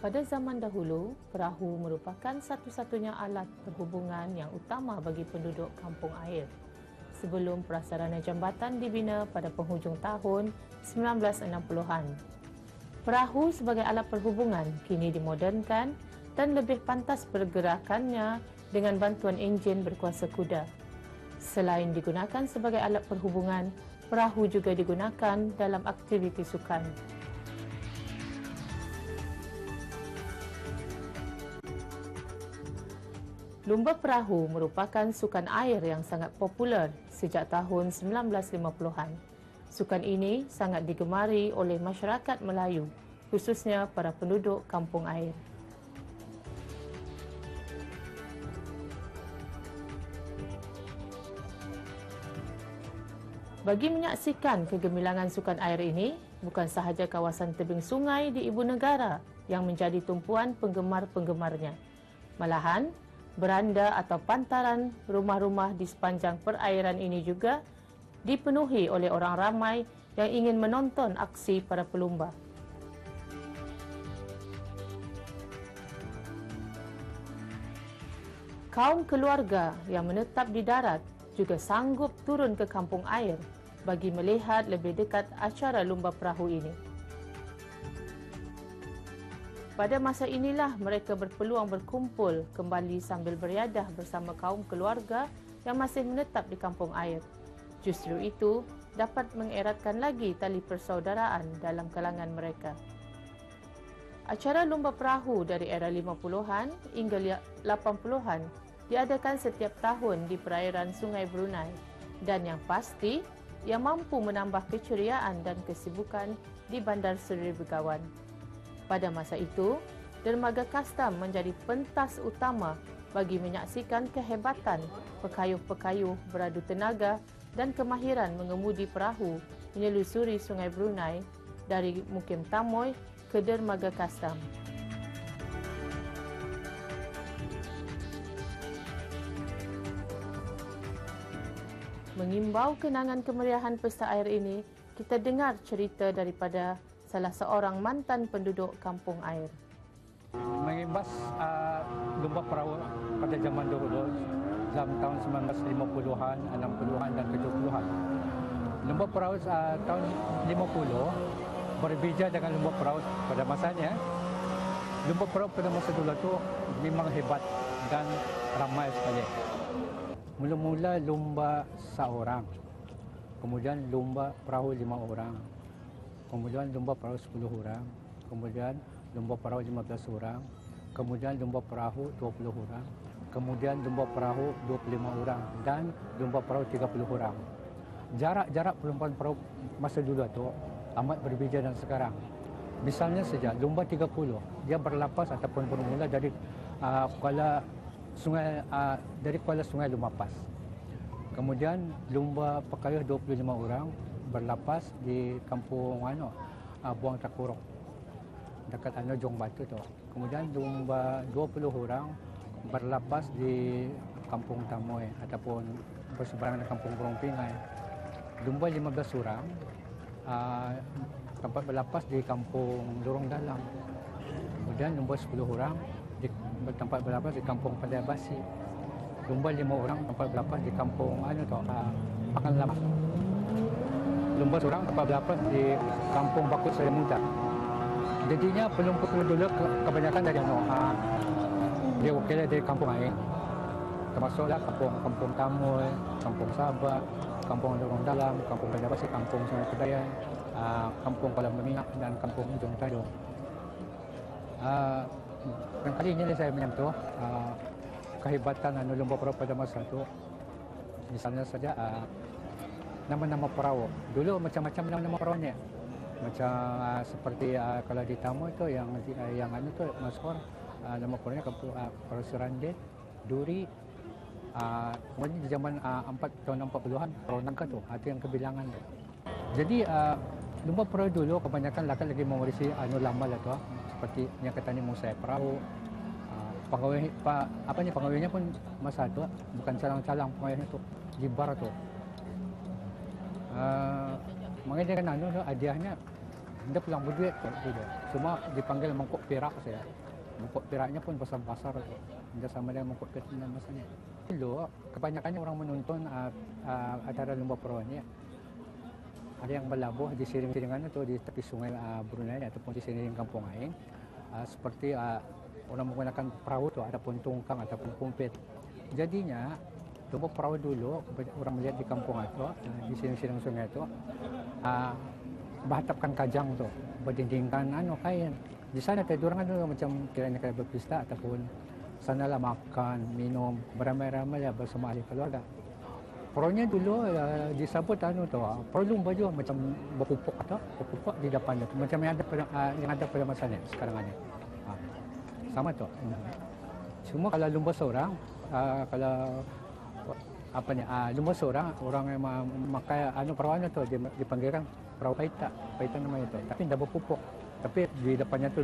Pada zaman dahulu, perahu merupakan satu-satunya alat perhubungan yang utama bagi penduduk kampung air. Sebelum prasarana jambatan dibina pada penghujung tahun 1960-an. Perahu sebagai alat perhubungan kini dimodernkan dan lebih pantas pergerakannya dengan bantuan enjin berkuasa kuda. Selain digunakan sebagai alat perhubungan, perahu juga digunakan dalam aktiviti sukan. Lumba perahu merupakan sukan air yang sangat popular sejak tahun 1950-an. Sukan ini sangat digemari oleh masyarakat Melayu, khususnya para penduduk kampung air. Bagi menyaksikan kegemilangan sukan air ini, bukan sahaja kawasan tebing sungai di ibu negara yang menjadi tumpuan penggemar-penggemarnya. Malahan, beranda atau pantaran rumah-rumah di sepanjang perairan ini juga dipenuhi oleh orang ramai yang ingin menonton aksi para pelumba. Kaum keluarga yang menetap di darat juga sanggup turun ke kampung air bagi melihat lebih dekat acara lumba perahu ini. Pada masa inilah mereka berpeluang berkumpul kembali sambil beriadah bersama kaum keluarga yang masih menetap di kampung air. Justru itu dapat mengeratkan lagi tali persaudaraan dalam kalangan mereka. Acara lumba perahu dari era 50-an hingga 80-an diadakan setiap tahun di perairan Sungai Brunei dan yang pasti ia mampu menambah keceriaan dan kesibukan di Bandar Seri Begawan. Pada masa itu, dermaga kastam menjadi pentas utama bagi menyaksikan kehebatan pekayuh-pekayuh beradu tenaga dan kemahiran mengemudi perahu menyelusuri Sungai Brunei dari Mukim Tamoy ke dermaga kastam. Mengimbau kenangan kemeriahan pesta air ini, kita dengar cerita daripada salah seorang mantan penduduk kampung air. Mengimbas lumba perahu pada zaman dahulu dalam tahun 1950-an, 60-an dan 70-an. Lumba perahu tahun 50 berbeza dengan lumba perahu pada masanya. Lumba perahu pada masa dulu itu memang hebat dan ramai sekali. Mula-mula lumba seorang, kemudian lumba perahu 5 orang. Kemudian lumba perahu 10 orang, kemudian lumba perahu 15 orang, kemudian lumba perahu 20 orang, kemudian lumba perahu 25 orang dan lumba perahu 30 orang. Jarak pelumban perahu masa dulu itu amat berbeza dengan sekarang. Misalnya saja lumba 30, dia berlapas ataupun bermula dari Kuala Sungai Lumapas. Kemudian lumba pekayuh 25 orang berlapas di kampung Buang Takurok dekat Jong Batu tu. Kemudian lumba 20 orang berlapas di kampung Tamoy ataupun berseberangan dengan kampung Burung Pingai. Lumba 15 orang tempat berlapas di kampung Lorong Dalam. Kemudian lumba 10 orang tempat berlapas di kampung Pandai Basi. Lumba 5 orang tempat berlapas di kampung Pakan Lama. Lumba seorang tempat berlapas di kampung Bakut Seri Muda. Jadinya pelumba dulu kebanyakan dari dia wakilnya dari kampung air. Termasuklah kampung Tamoy, kampung Sabah, kampung Lorong Dalam, kampung Pandai Basi, kampung Sungai Kedayan, kampung Kuala Meminyak dan kampung Ujung Tadung. Dan kali ini saya menyentuh kehebatan lumba perahu pada masa itu. Misalnya saja nama-nama perahu. Dulu macam-macam nama-nama perahunya. Macam seperti kalau di Tamu itu yang tu masyhur nama perahunya perahu Serandit, Duri. Kemudian di zaman tahun 40-an perahu nangka tu, itu yang kebilangan tu. Jadi lumba perahu dulu kebanyakan lagi mewarisi lama lah tu. Seperti yang kata ni Musa perahu. Pengawinnya pun masa tu bukan calang-calang pengawinnya tu di bar tu. Makanya kan hadiahnya Dia pulang berduit kok dulu. Cuma dipanggil mangkuk perak saya. Mangkuk peraknya pun besar-besar tu. Dia sama dengan mangkuk perak masanya. Dulu kebanyakannya orang menonton acara lomba perahu ni. Ada yang berlabuh di siring-siringan itu di tepi sungai Brunei ataupun di siring kampung lain. Seperti orang menggunakan perahu tu ada pun tungkang ataupun kumpit. Jadinya lomba perahu dulu orang melihat di kampung itu di siring-siring sungai itu bahatapkan kajang tu, berdindingkan kain. Di sana orang ada macam kiranya kayak berpesta ataupun sanalah makan, minum beramai-ramai lah bersama ahli keluarga. Perahunya dulu disebut perlu baju macam berpupuk di depan tu, macam yang ada pada masa ni sekarang ni. Sama tu. Cuma kalau lumba seorang, kalau lumba seorang orang yang memakai perahu tu dipanggilkan perahu paita nama itu. Tapi dah berpupuk. Tapi di depannya tu